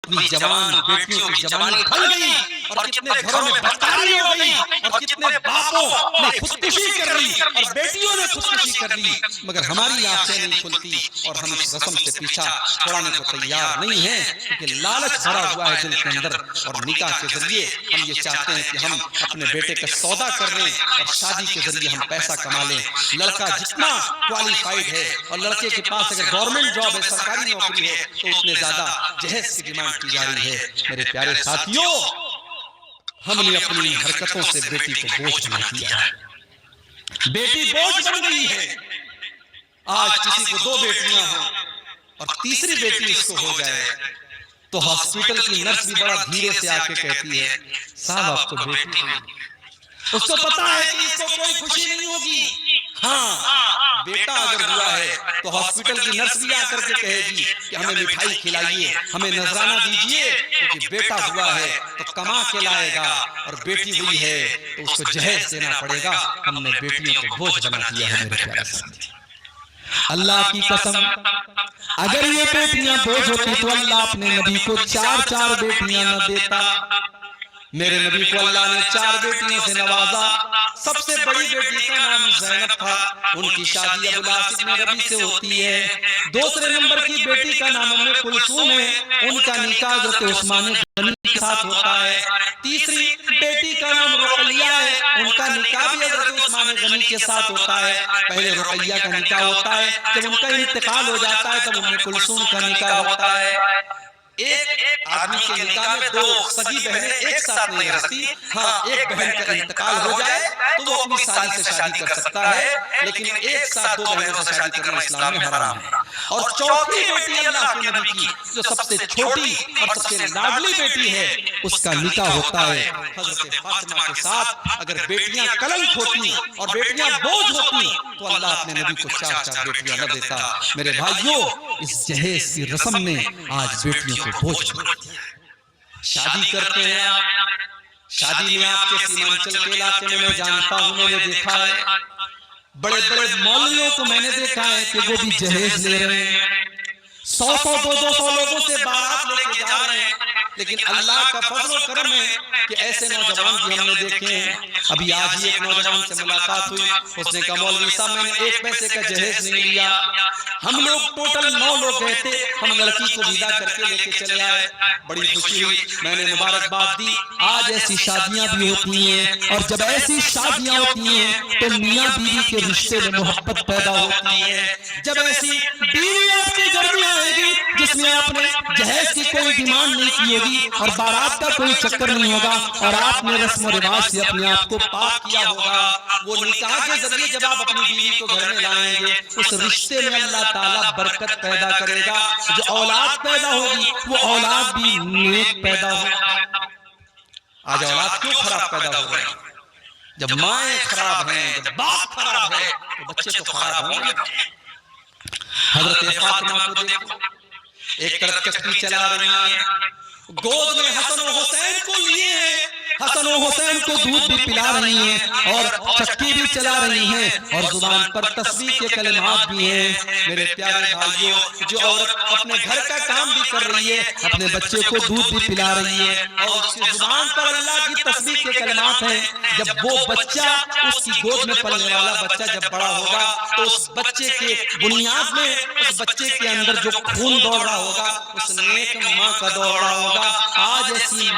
اپنی جوان بیٹیوں کی جوانی ڈھل گئی اور کتنے گھروں میں بدکاری ہو گئی اور کتنے باپوں نے خودکشی کر لی اور بیٹیوں نے خودکشی کر لی، مگر ہماری آنکھیں نہیں کھلتی اور ہم اس رسم سے پیچھا چھوڑانے کو تیار نہیں ہیں، کیونکہ لالچ بھرا ہوا ہے دل کے اندر، اور نکاح کے ذریعے ہم یہ چاہتے ہیں کہ ہم اپنے بیٹے کا سودا کر لیں اور شادی کے ذریعے ہم پیسہ کما لیں۔ لڑکا جتنا کوالیفائیڈ ہے اور لڑکے کے پاس اگر گورنمنٹ جاب ہے، سرکاری نوکری ہے، تو اتنے زیادہ جہیز کی ڈیمانڈ کی جا رہی ہے۔ میرے پیارے ساتھیوں، ہم نے اپنی حرکتوں سے بیٹی کو بوجھ بنا دیا ہے، بیٹی بوجھ بن گئی ہے۔ آج کسی کو 2 بیٹیاں ہوں اور تیسری بیٹی اس کو ہو جائے تو ہاسپٹل کی نرس بھی بڑا دھیرے سے آ کے کہتی ہے صاحب آپ کو بیٹی ہوئی، اس کو پتا ہے کہ اس کو کوئی خوشی نہیں ہوگی۔ ہاں، بیٹا اگر ہوا ہے تو ہاسپٹل کی نرس بھی آ کر کے کہے گی کہ ہمیں مٹھائی کھلائیے، ہمیں نذرانہ دیجئے، کیونکہ بیٹا ہوا ہے تو کما کے لائے گا، اور بیٹی ہوئی ہے تو اس کو جہیز دینا پڑے گا۔ ہم نے بیٹیوں کو بوجھ بنا دیا ہے میرے پیارے ساتھی۔ اللہ کی قسم، اگر یہ بیٹیاں بوجھ ہوتی تو اللہ اپنے نبی کو 4 بیٹیاں نہ دیتا۔ میرے نبی کو اللہ نے 4 بیٹیوں سے نوازا۔ سب سے بڑی بیٹی کا نام زینب تھا، ان کی شادی ابو العاص بن ربیع سے ہوتی ہے۔ دوسرے نمبر کی بیٹی کا نام ام کلثوم ہے، ان کا نکاح حضرت عثمان غنی کے ساتھ ہوتا ہے۔ تیسری بیٹی کا نام رقیہ ہے، ان کا نکاح بھی حضرت عثمان غنی کے ساتھ ہوتا ہے۔ پہلے رقیہ کا نکاح ہوتا ہے، جب ان کا انتقال ہو جاتا ہے تب ام کلثوم کا نکاح ہوتا ہے۔ ایک آدمی کے نکاح میں 2 سگی بہنیں ایک ساتھ نہیں رہتی۔ ہاں، ایک بہن کا انتقال ہو جائے تو وہ اپنی سالی سے شادی کر سکتا ہے، لیکن ایک ساتھ 2 بہنوں سے شادی کرنا اسلام میں حرام ہے۔ اور چوتھی بیٹی اللہ کے نبی کی جو سب سے چھوٹی اور سب سے لاڈلی بیٹی ہے، اس کا نکاح ہوتا ہے حضرت فاطمہ کے ساتھ۔ اگر بیٹیاں کلنک ہوتی اور بیٹیاں بوجھ ہوتی تو اللہ اپنے نبی کو 4 بیٹیاں نہ دیتا۔ میرے بھائیوں، اس جہیز کی رسم نے آج بیٹیوں کو بوجھ بنا دیا۔ شادی کرتے ہیں آپ، شادی میں آپ کے سیمانچل کے علاقے میں جانتا ہوں، میں نے دیکھا ہے بڑے بڑے مولویوں کو میں نے دیکھا ہے کہ وہ بھی جہیز لے رہے ہیں، 100 200 لوگوں سے بارات لے کے جا رہے ہیں، لیکن اللہ کا فضل و کرم ہے کہ ایسے نوجوان بھی ہم نے دیکھے ہیں۔ ابھی آج ہی ایک نوجوان سے ملاقات ہوئی، اس نے کہا مولوی صاحب میں نے 1 پیسے کا جہیز نہیں لیا، ہم لوگ ٹوٹل 9 لوگ گئے تھے، ہم لڑکی کو ویدا کر کے لے کے چلے آئے، بڑی خوشی ہوئی، میں نے مبارکباد دی۔ آج ایسی شادیاں بھی ہوتی ہیں، اور جب ایسی شادیاں ہوتی ہیں تو میاں بیوی کے رشتے میں محبت پیدا ہوتی ہے۔ جب ایسی بیوی آپ کے گھر میں آئے گی جس نے اپنے جہیز کی کوئی ڈیمانڈ نہیں کی ہوگی اور بارات کا کوئی چکر نہیں ہوگا، اور آپ نے رسم و رواج سے اپنے آپ کو پاک کیا ہوگا، وہ نکاح کے ذریعے جب آپ اپنی بیوی کو گھر میں لائیں گے، اس رشتے میں اللہ تعالیٰ برکت پیدا کرے گا، جو اولاد پیدا ہوگی وہ اولاد بھی نیک پیدا ہوگی۔ آج اولاد کیوں خراب پیدا ہو رہے ہیں؟ جب مائیں خراب ہیں، جب باپ خراب ہے تو بچے تو خراب ہوں گے۔ حضرت فاطمہ کو دیکھو، ایک طرف کشتی چلا رہی ہیں، گود میں حسن و حسین کو لیے ہیں، حسن و حسین کو دودھ بھی پلا رہی ہیں اور چکی بھی چلا رہی ہیں، اور زبان پر تسبیح کے کلمات بھی ہیں۔ میرے پیارے بھائیوں، جو عورت اپنے گھر کا کام بھی کر رہی ہے، اپنے بچے کو دودھ بھی پلا رہی ہے، اور اس کی زبان پر اللہ کی تسبیح کے کلمات ہیں، جب وہ بچہ، اس کی گود میں پلنے والا بچہ جب بڑا ہوگا تو اس بچے کے بنیاد میں، اس بچے کے اندر جو خون دوڑ رہا ہوگا، اس نیک ماں کا دوڑ رہا ہوگا۔ آج ایسی